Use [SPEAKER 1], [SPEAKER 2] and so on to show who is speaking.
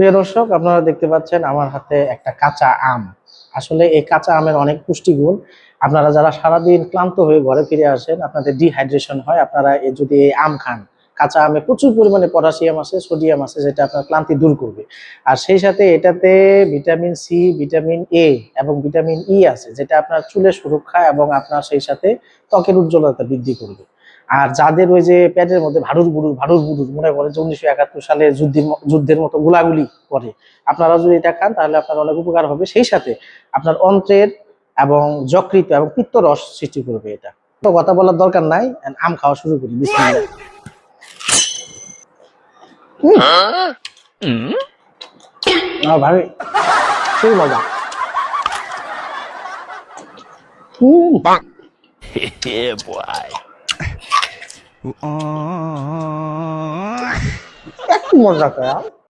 [SPEAKER 1] প্রিয় দর্শক, আপনারা দেখতে পাচ্ছেন আমার হাতে একটা কাঁচা আম। আসলে এই কাঁচা আমের অনেক পুষ্টিগুণ। আপনারা যারা সারাদিন ক্লান্ত হয়ে ঘরে ফিরে আসেন, আপনাদের ডিহাইড্রেশন হয়, আপনারা যদি এই আম খান, কাঁচা আমে প্রচুর পরিমাণে পটাশিয়াম আছে, সোডিয়াম আছে, যেটা আপনার ক্লান্তি দূর করবে। আর সেই সাথে এটাতে ভিটামিন সি, ভিটামিন এ এবং ভিটামিন ই আছে, যেটা আপনার চুলের সুরক্ষা এবং আপনার সেই সাথে ত্বকের উজ্জ্বলতা বৃদ্ধি করবে। আর যাদের ওই যে পেটের মধ্যে ভাড়ুর বুড়ুর মনে করে যে 1971 সালে যুদ্ধের মতো গোলাগুলি করে, আপনারা যদি এটা খান তাহলে আপনার অনেক উপকার হবে। সেই সাথে আপনার অন্ত্রের এবং যকৃত এবং পিত্তরস সৃষ্টি করবে। এটা তো কথা বলার দরকার নাই, আম খাওয়া শুরু করি। বিসমিল্লাহ। ভাই, সেই মজা।
[SPEAKER 2] Yeah, boy.
[SPEAKER 1] একটু মজা করা